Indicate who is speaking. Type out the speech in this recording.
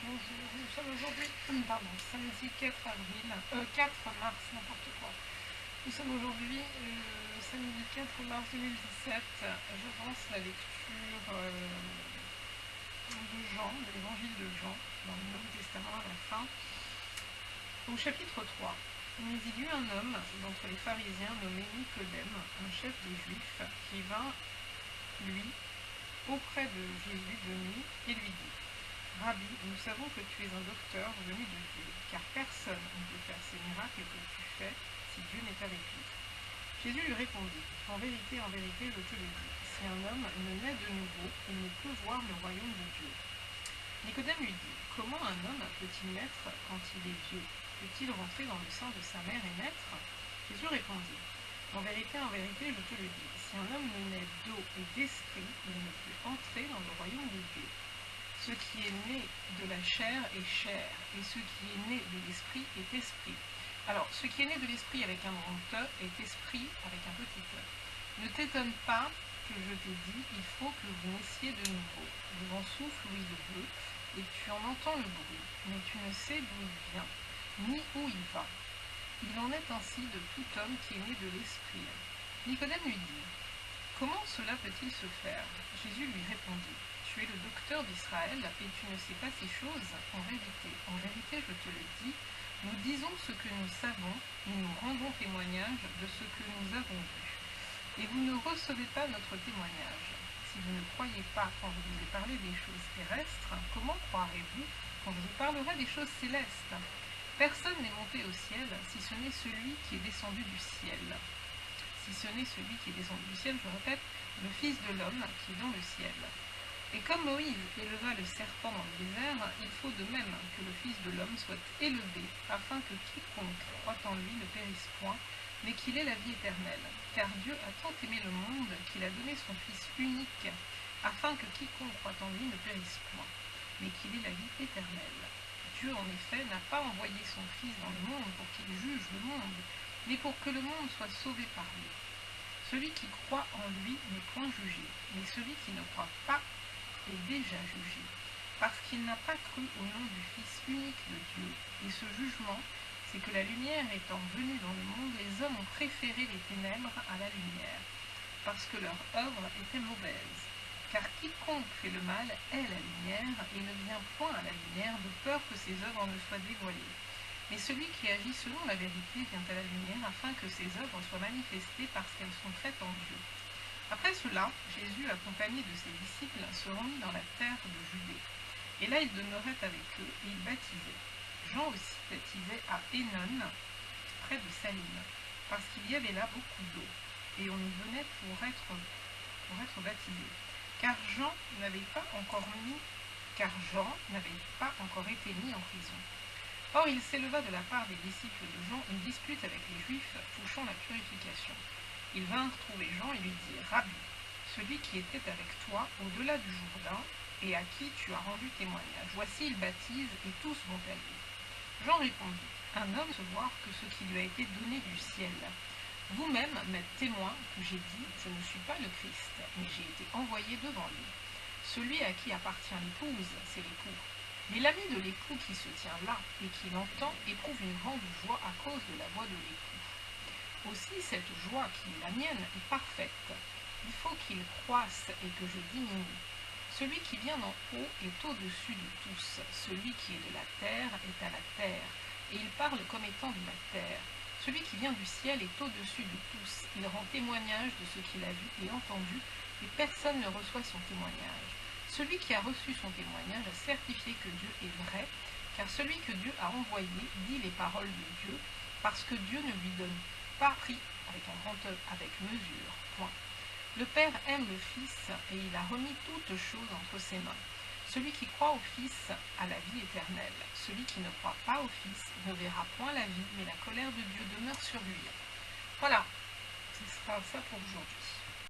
Speaker 1: Bonjour, nous sommes aujourd'hui, samedi 4 mars, n'importe quoi. Nous sommes aujourd'hui samedi 4 mars 2017. J'avance la lecture de Jean, de l'évangile de Jean, dans le Nouveau Testament à la fin, au chapitre 3. Mais il y eut un homme d'entre les pharisiens nommé Nicodème, un chef des Juifs, qui vint, lui, auprès de Jésus de nuit et lui dit: Rabbi, nous savons que tu es un docteur venu de Dieu, car personne ne peut faire ces miracles que tu fais si Dieu n'est avec lui. Jésus lui répondit: en vérité, je te le dis, si un homme ne naît de nouveau, il ne peut voir le royaume de Dieu. Nicodème lui dit: comment un homme peut-il naître quand il est vieux? Peut-il rentrer dans le sein de sa mère et naître? Jésus répondit: en vérité, je te le dis, si un homme ne naît d'eau et d'esprit, il ne peut entrer dans le royaume de Dieu. Ce qui est né de la chair est chair, et ce qui est né de l'esprit est esprit. Alors, ce qui est né de l'esprit avec un grand E est esprit avec un petit e. Ne t'étonne pas que je t'ai dit, il faut que vous naissiez de nouveau. Le vent souffle où il veut, et tu en entends le bruit, mais tu ne sais d'où il vient, ni où il va. Il en est ainsi de tout homme qui est né de l'esprit. Nicodème lui dit: comment cela peut-il se faire? Jésus lui répondit: tu es le docteur d'Israël et tu ne sais pas ces choses? En vérité, je te le dis, nous disons ce que nous savons et nous rendons témoignage de ce que nous avons vu. Et vous ne recevez pas notre témoignage. Si vous ne croyez pas quand je vous ai parlé des choses terrestres, comment croirez-vous quand je vous parlerai des choses célestes? Personne n'est monté au ciel si ce n'est celui qui est descendu du ciel. Si ce n'est celui qui est descendu du ciel, je répète, le Fils de l'homme qui est dans le ciel. Et comme Moïse éleva le serpent dans le désert, il faut de même que le Fils de l'homme soit élevé, afin que quiconque croit en lui ne périsse point, mais qu'il ait la vie éternelle. Car Dieu a tant aimé le monde qu'il a donné son Fils unique, afin que quiconque croit en lui ne périsse point, mais qu'il ait la vie éternelle. Dieu, en effet, n'a pas envoyé son Fils dans le monde pour qu'il juge le monde, mais pour que le monde soit sauvé par lui. Celui qui croit en lui n'est point jugé, mais celui qui ne croit pas est déjà jugé, parce qu'il n'a pas cru au nom du Fils unique de Dieu. Et ce jugement, c'est que la lumière étant venue dans le monde, les hommes ont préféré les ténèbres à la lumière, parce que leur œuvre était mauvaise. Car quiconque fait le mal est la lumière, et ne vient point à la lumière, de peur que ses œuvres ne soient dévoilées. Mais celui qui agit selon la vérité vient à la lumière, afin que ses œuvres soient manifestées parce qu'elles sont faites en Dieu. Après cela, Jésus, accompagné de ses disciples, se rendit dans la terre de Judée. Et là, il demeurait avec eux, et il baptisait. Jean aussi baptisait à Énon, près de Salim, parce qu'il y avait là beaucoup d'eau, et on y venait pour être baptisé. Car Jean n'avait pas encore été mis en prison. Or, il s'éleva de la part des disciples de Jean une dispute avec les Juifs touchant la purification. Ils vinrent trouver Jean et lui dirent: Rabbi, celui qui était avec toi au-delà du Jourdain et à qui tu as rendu témoignage, voici il baptise et tous vont à lui. Jean répondit: un homme se voir que ce qui lui a été donné du ciel. Vous-même m'êtes témoin que j'ai dit: je ne suis pas le Christ, mais j'ai été envoyé devant lui. Celui à qui appartient l'épouse, c'est l'époux. Mais l'ami de l'époux qui se tient là et qui l'entend éprouve une grande joie à cause de la voix de l'époux. Aussi cette joie qui est la mienne est parfaite. Il faut qu'il croisse et que je diminue. Celui qui vient d'en haut est au-dessus de tous. Celui qui est de la terre est à la terre, et il parle comme étant de la terre. Celui qui vient du ciel est au-dessus de tous. Il rend témoignage de ce qu'il a vu et entendu, et personne ne reçoit son témoignage. Celui qui a reçu son témoignage a certifié que Dieu est vrai, car celui que Dieu a envoyé dit les paroles de Dieu, parce que Dieu ne lui donne pas pris avec un grand E, avec mesure. Point. Le Père aime le Fils, et il a remis toutes choses entre ses mains. Celui qui croit au Fils a la vie éternelle. Celui qui ne croit pas au Fils ne verra point la vie, mais la colère de Dieu demeure sur lui. Voilà, ce sera ça pour aujourd'hui.